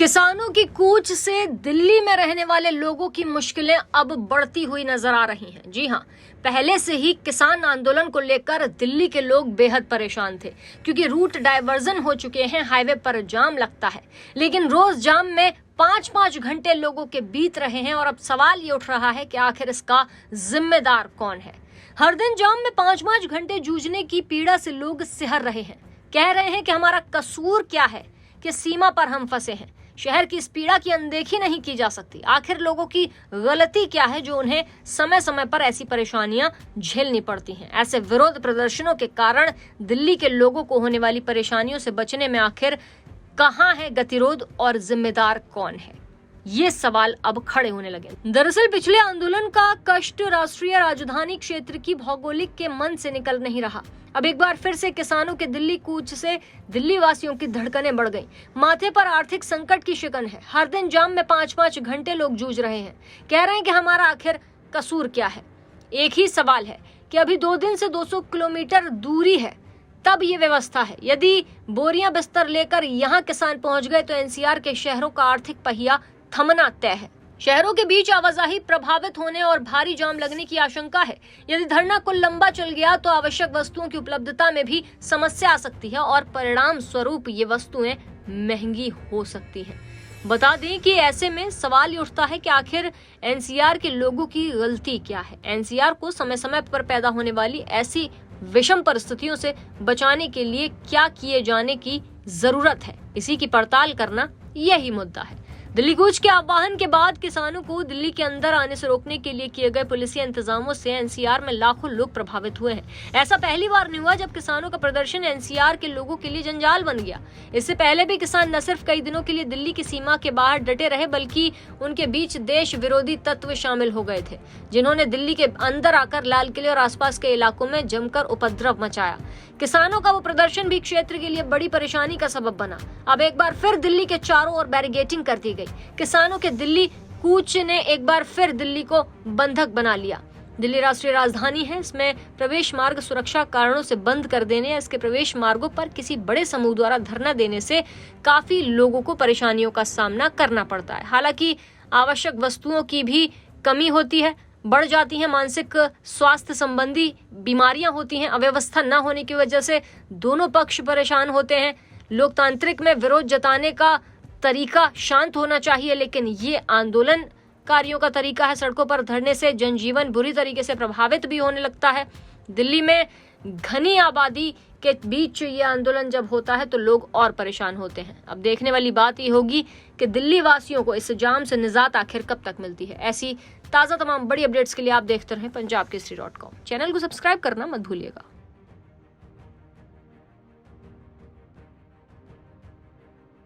किसानों की कूच से दिल्ली में रहने वाले लोगों की मुश्किलें अब बढ़ती हुई नजर आ रही हैं। जी हां, पहले से ही किसान आंदोलन को लेकर दिल्ली के लोग बेहद परेशान थे, क्योंकि रूट डायवर्जन हो चुके हैं, हाईवे पर जाम लगता है। लेकिन रोज जाम में 5-5 घंटे लोगों के बीत रहे हैं और अब सवाल ये उठ रहा है कि आखिर इसका जिम्मेदार कौन है। हर दिन जाम में 5-5 घंटे जूझने की पीड़ा से लोग सिहर रहे हैं, कह रहे हैं कि हमारा कसूर क्या है कि सीमा पर हम फंसे हैं। शहर की इस पीड़ा की अनदेखी नहीं की जा सकती। आखिर लोगों की गलती क्या है जो उन्हें समय समय पर ऐसी परेशानियां झेलनी पड़ती हैं। ऐसे विरोध प्रदर्शनों के कारण दिल्ली के लोगों को होने वाली परेशानियों से बचने में आखिर कहां है गतिरोध और जिम्मेदार कौन है, ये सवाल अब खड़े होने लगे। दरअसल पिछले आंदोलन का कष्ट राष्ट्रीय राजधानी क्षेत्र की भौगोलिक के मन से निकल नहीं रहा। अब एक बार फिर से किसानों के दिल्ली कूच से दिल्ली वासियों की धड़कनें बढ़ गईं। माथे पर आर्थिक संकट की शिकन है। हर दिन जाम में 5-5 घंटे लोग जूझ रहे हैं, कह रहे हैं कि हमारा आखिर कसूर क्या है। एक ही सवाल है कि अभी 2 दिन से 200 किलोमीटर दूरी है, तब ये व्यवस्था है। यदि बोरियां बिस्तर लेकर यहाँ किसान पहुंच गए तो एनसीआर के शहरों का आर्थिक पहिया थमना तय है। शहरों के बीच आवाजाही प्रभावित होने और भारी जाम लगने की आशंका है। यदि धरना कुल लंबा चल गया तो आवश्यक वस्तुओं की उपलब्धता में भी समस्या आ सकती है और परिणाम स्वरूप ये वस्तुएं महंगी हो सकती हैं। बता दें कि ऐसे में सवाल ये उठता है कि आखिर एनसीआर के लोगों की गलती क्या है। एनसीआर को समय समय पर पैदा होने वाली ऐसी विषम परिस्थितियों से बचाने के लिए क्या किए जाने की जरूरत है, इसी की पड़ताल करना यही मुद्दा है। दिल्ली कूच के आह्वान के बाद किसानों को दिल्ली के अंदर आने से रोकने के लिए किए गए पुलिसिया इंतजामों से एनसीआर में लाखों लोग प्रभावित हुए हैं। ऐसा पहली बार नहीं हुआ जब किसानों का प्रदर्शन एनसीआर के लोगों के लिए जंजाल बन गया। इससे पहले भी किसान न सिर्फ कई दिनों के लिए दिल्ली की सीमा के बाहर डटे रहे, बल्कि उनके बीच देश विरोधी तत्व शामिल हो गए थे, जिन्होंने दिल्ली के अंदर आकर लाल किले और आसपास के इलाकों में जमकर उपद्रव मचाया। किसानों का वो प्रदर्शन भी क्षेत्र के लिए बड़ी परेशानी का सबब बना। अब एक बार फिर दिल्ली के चारों ओर बैरिकेडिंग कर दी गई। किसानों के दिल्ली कूच ने एक बार फिर दिल्ली को बंधक बना लिया। दिल्ली राष्ट्रीय राजधानी है, इसमें प्रवेश मार्ग सुरक्षा कारणों से बंद कर देने या इसके प्रवेश मार्गों पर किसी बड़े समूह द्वारा धरना देने से काफी लोगों को परेशानियों का सामना करना पड़ता है। हालांकि आवश्यक वस्तुओं की भी कमी होती है, बढ़ जाती हैं, मानसिक स्वास्थ्य संबंधी बीमारियां होती हैं, अव्यवस्था न होने की वजह से दोनों पक्ष परेशान होते हैं। लोकतांत्रिक में विरोध जताने का तरीका शांत होना चाहिए, लेकिन ये आंदोलनकारियों का तरीका है। सड़कों पर धरने से जनजीवन बुरी तरीके से प्रभावित भी होने लगता है। दिल्ली में घनी आबादी के बीच ये आंदोलन जब होता है तो लोग और परेशान होते हैं। अब देखने वाली बात ये होगी कि दिल्ली वासियों को इस जाम से निजात आखिर कब तक मिलती है। ऐसी ताज़ा तमाम बड़ी अपडेट्स के लिए आप देखते रहें पंजाब केसरी.com। चैनल को सब्सक्राइब करना मत भूलिएगा।